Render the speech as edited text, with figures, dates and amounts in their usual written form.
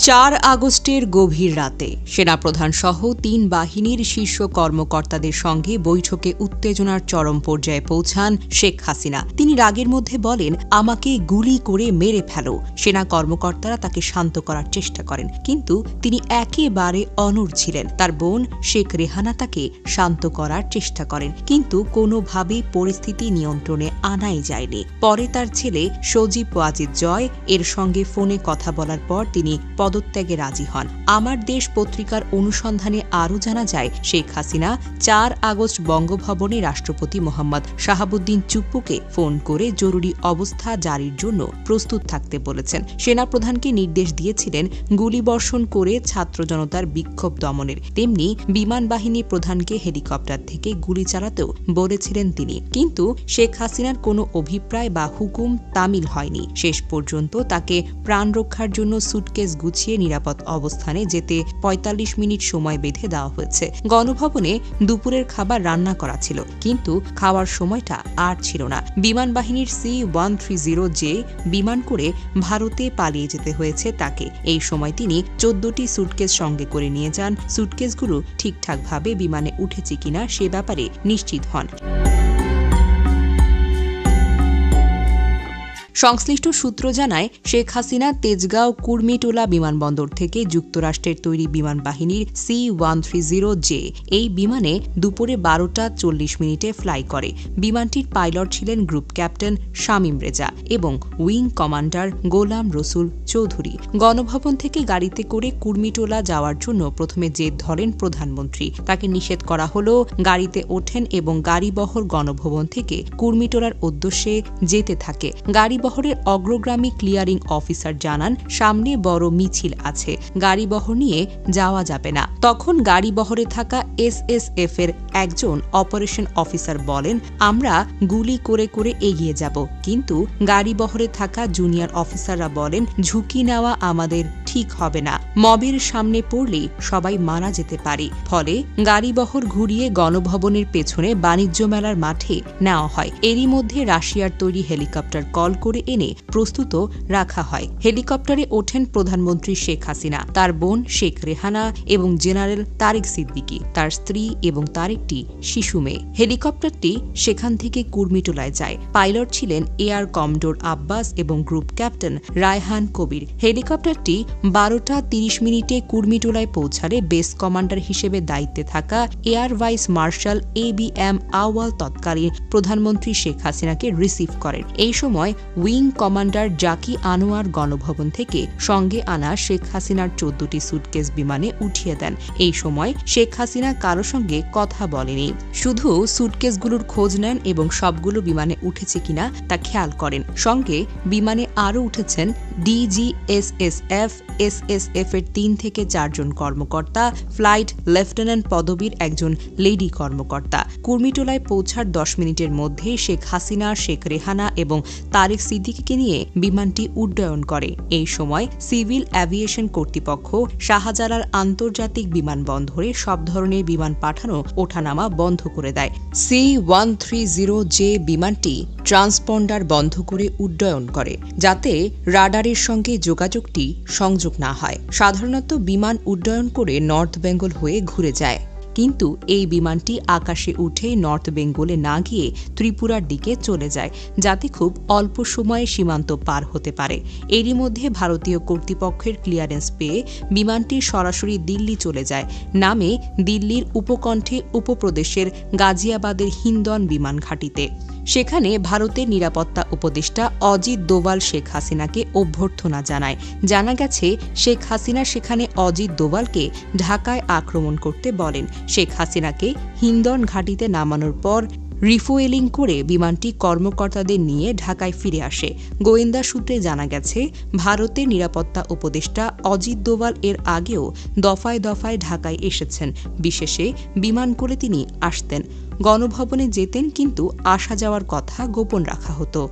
৪ আগস্টের গভীর রাতে সেনাপ্রধান সহ ৩ বাহিনীর শীর্ষ কর্মকর্তাদের সঙ্গে বৈঠকে উত্তেজনার চরম পর্যায়ে পৌঁছান শেখ হাসিনা। তিনি রাগের মধ্যে বলেন, আমাকে গুলি করে মেরে ফেলো। সেনা কর্মকর্তারা তাকে শান্ত করার চেষ্টা করেন, কিন্তু তিনি একেবারে অনড় ছিলেন। তার বোন শেখ রেহানা তাকে শান্ত করার চেষ্টা করেন, কিন্তু কোনোভাবেই পরিস্থিতি নিয়ন্ত্রণে আনাই যায়নি। পরে তার ছেলে সজীব ওয়াজিদ জয় এর সঙ্গে ফোনে কথা বলার পর তিনি পদত্যাগে রাজি হন। আমার দেশ পত্রিকার অনুসন্ধানে আরও জানা যায়, শেখ হাসিনা ৪ আগস্ট বঙ্গভবনে রাষ্ট্রপতি মোহাম্মদ শাহাবুদ্দিন চুপ্পুকে ফোন করে জরুরি অবস্থা জারির জন্য প্রস্তুত থাকতে বলেছেন। সেনাপ্রধানকে নির্দেশ দিয়েছিলেন গুলিবর্ষণ করে ছাত্র জনতার বিক্ষোভ দমনের, তেমনি বিমান বাহিনী প্রধানকে হেলিকপ্টার থেকে গুলি চালাতেও বলেছিলেন তিনি। কিন্তু শেখ হাসিনার কোনো অভিপ্রায় বা হুকুম তামিল হয়নি। শেষ পর্যন্ত তাকে প্রাণ রক্ষার জন্য সুটকেস গুছিয়ে নিরাপদ অবস্থানে যেতে ৪৫ মিনিট সময় বেঁধে দেওয়া হয়েছে। গণভবনে দুপুরের খাবার রান্না করা ছিল, কিন্তু খাওয়ার সময়টা আর ছিল না। বিমান বাহিনীর C-130J বিমান করে ভারতে পালিয়ে যেতে হয়েছে তাকে। এই সময় তিনি ১৪টি সুটকেস সঙ্গে করে নিয়ে যান। সুটকেসগুলো ঠিকঠাকভাবে বিমানে উঠেছে কিনা সে ব্যাপারে নিশ্চিত হন। সংশ্লিষ্ট সূত্র জানায়, শেখ হাসিনা তেজগাঁও কুর্মিটোলা বিমানবন্দর থেকে যুক্তরাষ্ট্রের তৈরি বিমান বাহিনীর C-130J এই বিমানে দুপুরে ১২টা ৪০ মিনিটে ফ্লাই করে। বিমানটির পাইলট ছিলেন গ্রুপ ক্যাপ্টেন শামীম রেজা এবং উইং কমান্ডার গোলাম রসুল চৌধুরী। গণভবন থেকে গাড়িতে করে কুর্মিটোলা যাওয়ার জন্য প্রথমে জেদ ধরেন প্রধানমন্ত্রী। তাকে নিষেধ করা হলো। গাড়িতে ওঠেন এবং গাড়িবহর গণভবন থেকে কুর্মিটোলার উদ্দেশ্যে যেতে থাকে। গাড়িবহরের অগ্রগামী ক্লিয়ারিং অফিসার জানান, সামনে বড় মিছিল আছে, গাড়িবহর নিয়ে যাওয়া যাবে না। তখন গাড়িবহরে থাকা SSF এর একজন অপারেশন অফিসার বলেন, আমরা গুলি করে করে এগিয়ে যাব। কিন্তু গাড়িবহরে থাকা জুনিয়র অফিসাররা বলেন, ঝুঁকি নেওয়া আমাদের ঠিক হবে না। মবের সামনে পড়লে সবাই মারা যেতে পারে। ফলে গাড়িবহর ঘুরিয়ে গণভবনের পেছনে বাণিজ্য মেলার মাঠে নেওয়া হয়। এরই মধ্যে রাশিয়ার তৈরি হেলিকপ্টার কল করে এনে প্রস্তুত রাখা হয়। হেলিকপ্টারে ওঠেন প্রধানমন্ত্রী শেখ হাসিনা, তার বোন শেখ রেহানা এবং জেনারেল তারেক সিদ্দিকী, তার স্ত্রী এবং তার একটি শিশু মেয়ে। হেলিকপ্টারটি সেখান থেকে কুর্মিটোলায় যায়। পাইলট ছিলেন এয়ার কমডোর আব্বাস এবং গ্রুপ ক্যাপ্টেন রায়হান কবির। হেলিকপ্টারটি ১২টা ৩০ মিনিটে কুর্মিটোলায় পৌঁছালে বেস কমান্ডার হিসেবে দায়িত্বে থাকা এয়ার ভাইস মার্শাল ABM আউয়াল তৎকালীন প্রধানমন্ত্রী শেখ হাসিনাকে রিসিভ করেন। এই সময় উইং কমান্ডার জাকি আনোয়ার গণভবন থেকে সঙ্গে আনা শেখ হাসিনার ১৪টি সুটকেস বিমানে উঠিয়ে দেন। এই সময় শেখ হাসিনা কারো সঙ্গে কথা বলেনি, শুধু সুটকেসগুলোর খোঁজ নেন এবং সবগুলো বিমানে উঠেছে কিনা তা খেয়াল করেন। সঙ্গে বিমানে আরও উঠেছেন DGSSF, SSF এর ৩ থেকে ৪ জন কর্মকর্তা, ফ্লাইট লেফটেন্যান্ট পদবীর একজন লেডি কর্মকর্তা। কুর্মিটোলায় পৌঁছার ১০ মিনিটের মধ্যে শেখ হাসিনা, শেখ রেহানা এবং তারেক সিদ্দিকীকে নিয়ে বিমানটি উড্ডয়ন করে। এই সময় সিভিল অ্যাভিয়েশন কর্তৃপক্ষ শাহজালাল আন্তর্জাতিক বিমানবন্দরে সব ধরনের বিমান পাঠানো ওঠানামা বন্ধ করে দেয়। C-130J বিমানটি ট্রান্সপন্ডার বন্ধ করে উড্ডয়ন করে, যাতে রাডারের সঙ্গে যোগাযোগটি সংযোগ না হয়। সাধারণত বিমান উড্ডয়ন করে নর্থ বেঙ্গল হয়ে ঘুরে যায়, কিন্তু এই বিমানটি আকাশে উঠে নর্থ বেঙ্গলে না গিয়ে ত্রিপুরার দিকে চলে যায়, যাতে খুব অল্প সময়ে সীমান্ত পার হতে পারে। এরই মধ্যে ভারতীয় কর্তৃপক্ষের ক্লিয়ারেন্স পেয়ে বিমানটি সরাসরি দিল্লি চলে যায়। নামে দিল্লির উপকণ্ঠে উপপ্রদেশের গাজিয়াবাদের হিন্দন বিমান ঘাঁটিতে। সেখানে ভারতের নিরাপত্তা উপদেষ্টা অজিত দোভাল শেখ হাসিনাকে অভ্যর্থনা জানায়। জানা গেছে, শেখ হাসিনা সেখানে অজিত দোভালকে ঢাকায় আক্রমণ করতে বলেন। শেখ হাসিনাকে হিন্দন ঘাঁটিতে নামানোর পর রিফুয়েলিং করে বিমানটি কর্মকর্তাদের নিয়ে ঢাকায় ফিরে আসে। গোয়েন্দা সূত্রে জানা গেছে, ভারতের নিরাপত্তা উপদেষ্টা অজিত দোভাল এর আগেও দফায় দফায় ঢাকায় এসেছেন। বিশেষে বিমান করে তিনি আসতেন, গণভবনে যেতেন, কিন্তু আসা যাওয়ার কথা গোপন রাখা হতো।